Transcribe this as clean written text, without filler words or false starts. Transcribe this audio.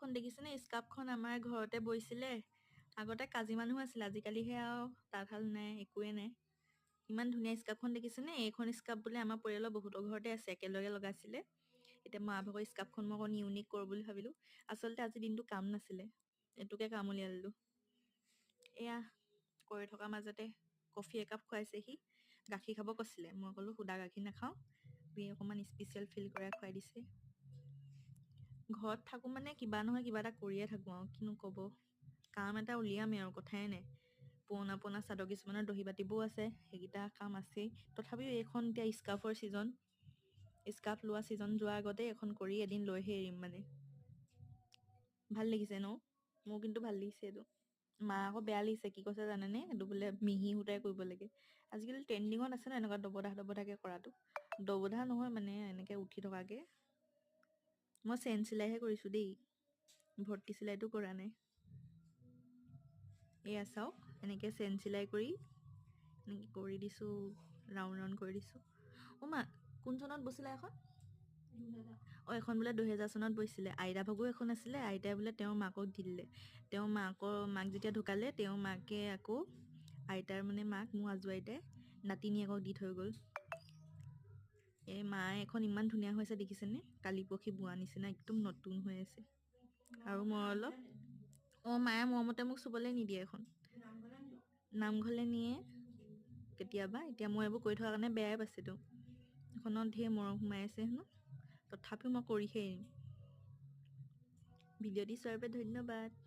স্কাৰ্ফখন দেখিছেনে? স্কাৰ্ফখন আমাৰ ঘৰতে বৈছিলে। আগতে কাজি মানুহ আছিল, আজিকালিহে আৰু তাঁতশাল নাই, একোৱে নাই। ইমান ধুনীয়া স্কাৰ্ফখন দেখিছেনে? এইখন স্কাৰ্ফ বোলে আমাৰ পৰিয়ালৰ বহুতৰ ঘৰতে আছে, একেলগে লগাইছিলে। এতিয়া মা ভাগৰ স্কাৰ্ফখন মই অকণ ইউনিক কৰোঁ বুলি ভাবিলোঁ। আচলতে আজি দিনটো কাম নাছিলে, এইটোকে কাম উলিয়াই ল'লোঁ। এয়া কৰি থকাৰ মাজতে কফি একাপ খুৱাইছেহি। গাখীৰ খাব কৈছিলে, মই ক'লোঁ সুদা গাখীৰ নাখাওঁ, তুমি অকণমান স্পেচিয়েল ফিল কৰাই খুৱাই দিছে। ঘৰত থাকোঁ মানে কিবা নহয় কিবা এটা কৰিয়ে থাকোঁ আৰু কিনো ক'ব, কাম এটা উলিয়ামেই আৰু কথাই নাই। পুৰণা পুৰণা চাদৰ কিছুমানৰ দহি বাতিবও আছে, সেইকেইটা কাম আছেই। তথাপিও এইখন এতিয়া স্কাৰ্ফৰ ছিজন, স্কাৰ্ফ লোৱা ছিজন যোৱাৰ আগতে এখন কৰি এদিন লৈহে এৰিম মানে। ভাল লাগিছে ন? মোৰ কিন্তু ভাল লাগিছে এইটো। মা আকৌ বেয়া লাগিছে, কি কৈছে জানেনে? এইটো বোলে মিহি সূতাই কৰিব লাগে। আজিকালি ট্ৰেণ্ডিঙত আছে ন এনেকুৱা দবধা দবধাকৈ কৰাটো। দবধা নহয় মানে এনেকৈ উঠি থকাকৈ। মই চেন চিলাইহে কৰিছোঁ দেই, ভৰ্তি চিলাইটো কৰা নাই। এয়া চাওক, এনেকৈ চেন চিলাই কৰি এনেকৈ কৰি দিছোঁ, ৰাউণ্ড ৰাউণ্ড কৰি দিছোঁ। অ' মা কোন চনত বৈছিলে এখন? এখন বোলে 2000 চনত বৈছিলে। আইতা ভাগো এখন আছিলে, আইতাই বোলে তেওঁৰ মাকক দি দিলে। তেওঁৰ মাক যেতিয়া ঢুকালে, তেওঁৰ মাকে আকৌ আইতাৰ মানে মাক, মোৰ আজু আইতাই নাতিনীয়েকক দি থৈ গ'ল। এই মায়ে এখন ইমান ধুনীয়া হৈছে দেখিছেনে? কালি পৰহি বোৱা নিচিনা একদম নতুন হৈ আছে। আৰু মই অলপ মায়ে মৰমতে মোক চুবলৈ নিদিয়ে এখন। নামঘৰলৈ নিয়ে কেতিয়াবা, এতিয়া মই এইবোৰ কৰি থকাৰ কাৰণে বেয়াই পাইছেতো। এখনত ধেৰ মৰম সোমাই আছে হেনো, তথাপিও মই কৰিহে এৰিম। ভিডিঅ'টি চোৱাৰ বাবে ধন্যবাদ।